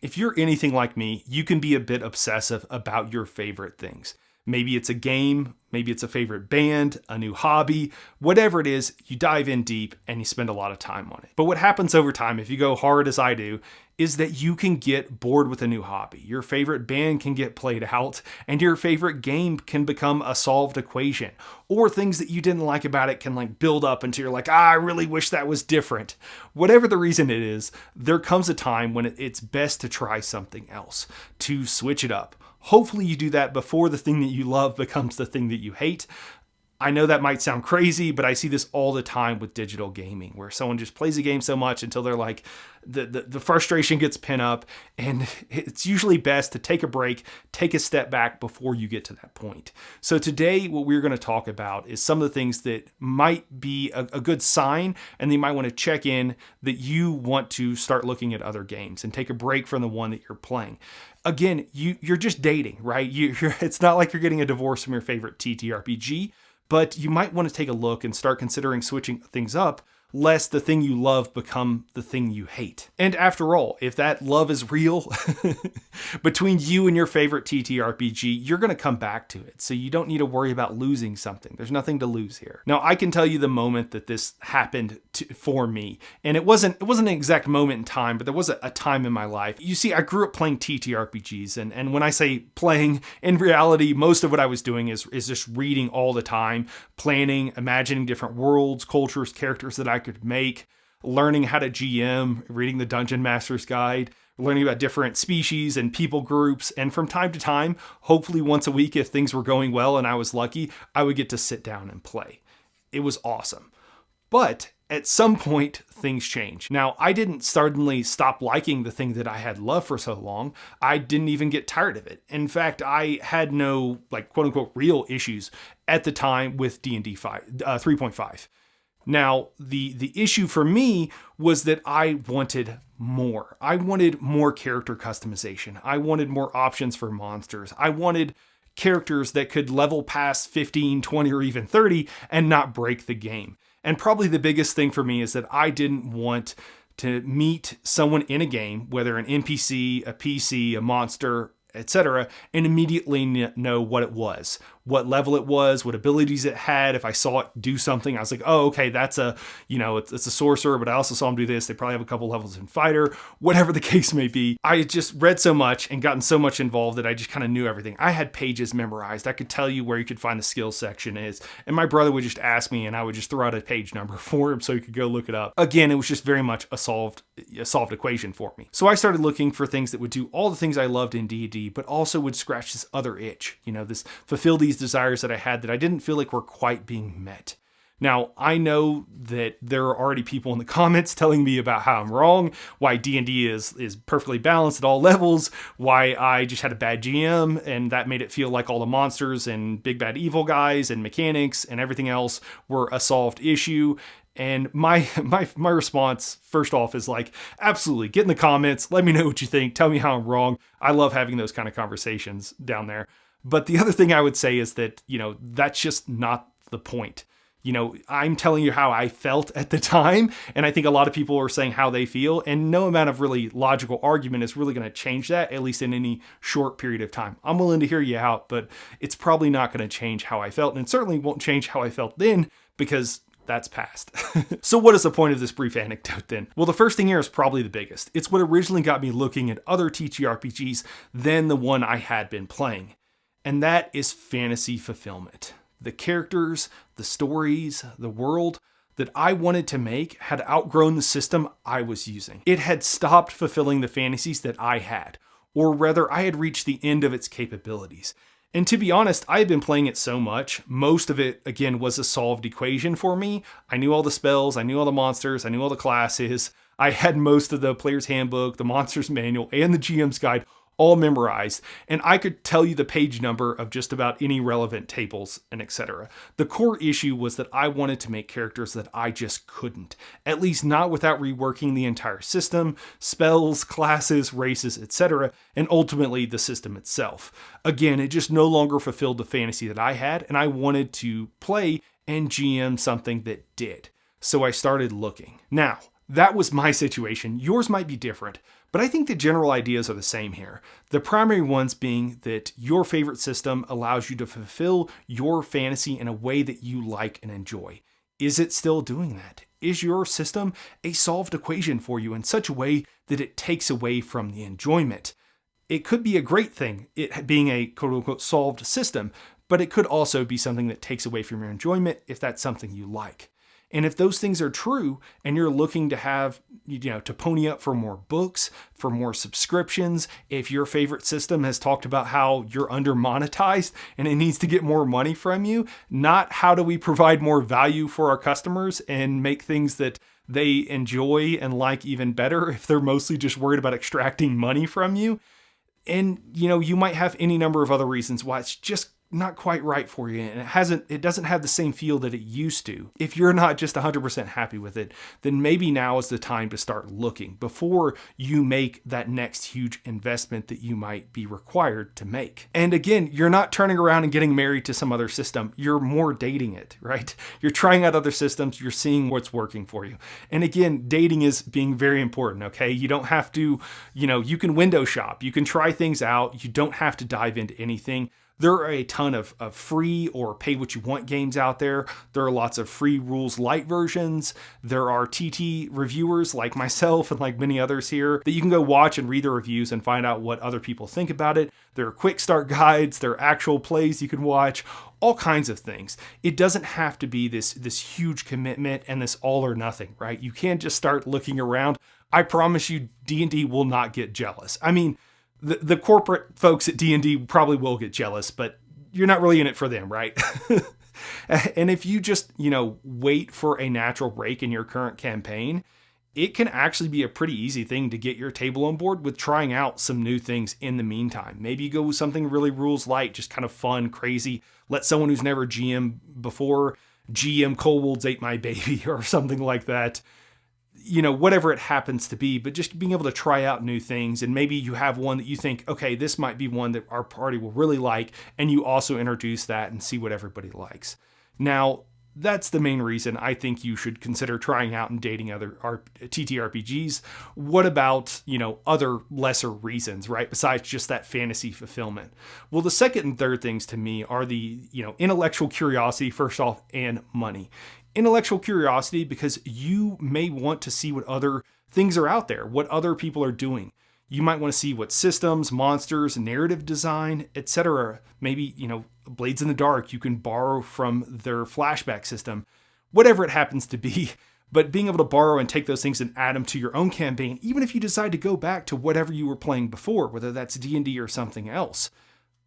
If you're anything like me, you can be a bit obsessive about your favorite things. Maybe it's a game, maybe it's a favorite band, a new hobby, whatever it is, you dive in deep and you spend a lot of time on it. But what happens over time, if you go hard as I do, is that you can get bored with a new hobby. Your favorite band can get played out, and your favorite game can become a solved equation. Or things that you didn't like about it can build up until you're like, I really wish that was different. Whatever the reason it is, there comes a time when it's best to try something else, to switch it up. Hopefully you do that before the thing that you love becomes the thing that you hate. I know that might sound crazy, but I see this all the time with digital gaming, where someone just plays a game so much until they're like, the frustration gets pent up, and it's usually best to take a break, take a step back before you get to that point. So today, what we're going to talk about is some of the things that might be a good sign, and you might want to check in that you want to start looking at other games and take a break from the one that you're playing. Again, you're just dating, right? It's not like you're getting a divorce from your favorite TTRPG, but you might want to take a look and start considering switching things up, lest the thing you love become the thing you hate. And after all, if that love is real between you and your favorite TTRPG, you're going to come back to it. So you don't need to worry about losing something. There's nothing to lose here. Now, I can tell you the moment that this happened for me. And it wasn't an exact moment in time, but there was a time in my life. You see, I grew up playing TTRPGs. And when I say playing, in reality, most of what I was doing is just reading all the time, planning, imagining different worlds, cultures, characters that I could make, learning how to GM, reading the Dungeon Master's Guide, learning about different species and people groups. And from time to time, hopefully once a week, if things were going well and I was lucky, I would get to sit down and play. It was awesome. But at some point, things change. Now, I didn't suddenly stop liking the thing that I had loved for so long. I didn't even get tired of it. In fact, I had no, quote unquote, real issues at the time with D&D 3.5. Now, the issue for me was that I wanted more. I wanted more character customization. I wanted more options for monsters. I wanted characters that could level past 15, 20, or even 30 and not break the game. And probably the biggest thing for me is that I didn't want to meet someone in a game, whether an NPC, a PC, a monster, etc., and immediately know what it was, what level it was, what abilities it had. If I saw it do something, I was like, oh, okay, that's it's a sorcerer, but I also saw him do this. They probably have a couple levels in fighter, whatever the case may be. I had just read so much and gotten so much involved that I just kind of knew everything. I had pages memorized. I could tell you where you could find the skills section is. And my brother would just ask me and I would just throw out a page number for him so he could go look it up. Again, it was just very much a solved equation for me. So I started looking for things that would do all the things I loved in D&D, but also would scratch this other itch, this fulfill these desires that I had that I didn't feel like were quite being met. Now, I know that there are already people in the comments telling me about how I'm wrong, why D&D is perfectly balanced at all levels, why I just had a bad GM, and that made it feel like all the monsters and big bad evil guys and mechanics and everything else were a solved issue. And my response, first off, is absolutely, get in the comments, let me know what you think, tell me how I'm wrong. I love having those kind of conversations down there. But the other thing I would say is that, that's just not the point. I'm telling you how I felt at the time, and I think a lot of people are saying how they feel, and no amount of really logical argument is really going to change that, at least in any short period of time. I'm willing to hear you out, but it's probably not going to change how I felt, and it certainly won't change how I felt then, because that's past. So what is the point of this brief anecdote then? Well, the first thing here is probably the biggest. It's what originally got me looking at other TTRPGs than the one I had been playing, and that is fantasy fulfillment. The characters, the stories, the world that I wanted to make had outgrown the system I was using. It had stopped fulfilling the fantasies that I had, or rather, I had reached the end of its capabilities. And to be honest, I had been playing it so much, most of it, again, was a solved equation for me. I knew all the spells, I knew all the monsters, I knew all the classes. I had most of the player's handbook, the monster's manual, and the GM's guide all memorized, and I could tell you the page number of just about any relevant tables and etc. The core issue was that I wanted to make characters that I just couldn't, at least not without reworking the entire system, spells, classes, races, etc., and ultimately the system itself. Again, it just no longer fulfilled the fantasy that I had, and I wanted to play and GM something that did. So I started looking. Now, that was my situation. Yours might be different, But I think the general ideas are the same here. The primary ones being that your favorite system allows you to fulfill your fantasy in a way that you like and enjoy. Is it still doing that? Is your system a solved equation for you in such a way that it takes away from the enjoyment? It could be a great thing, it being a quote-unquote solved system, but it could also be something that takes away from your enjoyment if that's something you like. And if those things are true and you're looking to have, to pony up for more books, for more subscriptions, if your favorite system has talked about how you're under monetized and it needs to get more money from you, not how do we provide more value for our customers and make things that they enjoy and like even better if they're mostly just worried about extracting money from you. And, you might have any number of other reasons why it's just not quite right for you, and it doesn't have the same feel that it used to. If you're not just 100% happy with it, then maybe now is the time to start looking before you make that next huge investment that you might be required to make. And again, you're not turning around and getting married to some other system. You're more dating it, right? You're trying out other systems. You're seeing what's working for you. And again, dating is being very important, okay? You don't have to, you can window shop. You can try things out. You don't have to dive into anything. There are a ton of free or pay what you want games out there. There are lots of free rules light versions. There are TT reviewers like myself and like many others here that you can go watch and read the reviews and find out what other people think about it. There are quick start guides. There are actual plays you can watch. All kinds of things. It doesn't have to be this huge commitment and this all or nothing, right? You can't just start looking around. I promise you D&D will not get jealous. I mean, the corporate folks at D&D probably will get jealous, but you're not really in it for them, right? And if you just, wait for a natural break in your current campaign, it can actually be a pretty easy thing to get your table on board with trying out some new things in the meantime. Maybe you go with something really rules light, just kind of fun, crazy. Let someone who's never GM before GM Kobolds Ate My Baby or something like that. Whatever it happens to be, but just being able to try out new things. And maybe you have one that you think, okay, this might be one that our party will really like. And you also introduce that and see what everybody likes. Now, that's the main reason I think you should consider trying out and dating other TTRPGs. What about, other lesser reasons, right? Besides just that fantasy fulfillment. Well, the second and third things to me are the, intellectual curiosity, first off, and money. Intellectual curiosity because you may want to see what other things are out there, what other people are doing. You might want to see what systems, monsters, narrative design, etc. Maybe, Blades in the Dark, you can borrow from their flashback system, whatever it happens to be. But being able to borrow and take those things and add them to your own campaign, even if you decide to go back to whatever you were playing before, whether that's D&D or something else.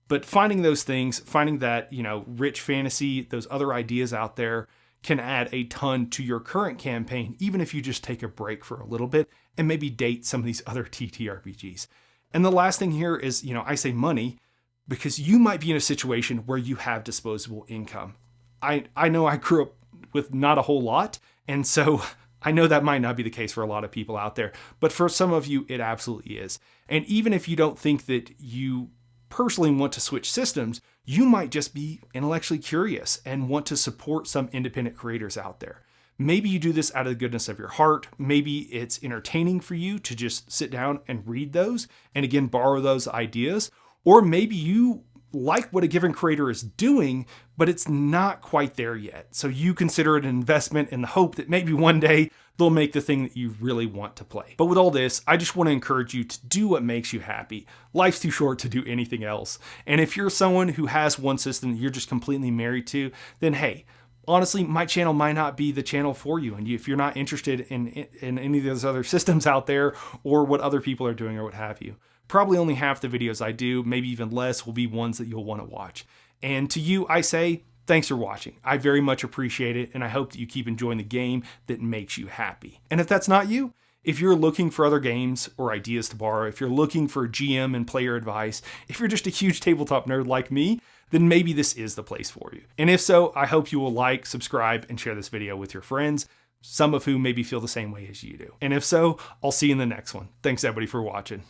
But finding those things, finding that, rich fantasy, those other ideas out there, can add a ton to your current campaign, even if you just take a break for a little bit and maybe date some of these other TTRPGs. And the last thing here is, I say money because you might be in a situation where you have disposable income. I know I grew up with not a whole lot, and so I know that might not be the case for a lot of people out there, but for some of you, it absolutely is. And even if you don't think that you personally want to switch systems, you might just be intellectually curious and want to support some independent creators out there. Maybe you do this out of the goodness of your heart. Maybe it's entertaining for you to just sit down and read those and again, borrow those ideas. Or maybe you like what a given creator is doing, but it's not quite there yet. So you consider it an investment in the hope that maybe one day they'll make the thing that you really want to play. But with all this, I just want to encourage you to do what makes you happy. Life's too short to do anything else. And if you're someone who has one system that you're just completely married to, then hey, honestly, my channel might not be the channel for you. And if you're not interested in any of those other systems out there or what other people are doing or what have you, probably only half the videos I do, maybe even less, will be ones that you'll want to watch. And to you, I say, thanks for watching. I very much appreciate it, and I hope that you keep enjoying the game that makes you happy. And if that's not you, if you're looking for other games or ideas to borrow, if you're looking for GM and player advice, if you're just a huge tabletop nerd like me, then maybe this is the place for you. And if so, I hope you will like, subscribe, and share this video with your friends, some of whom maybe feel the same way as you do. And if so, I'll see you in the next one. Thanks everybody for watching.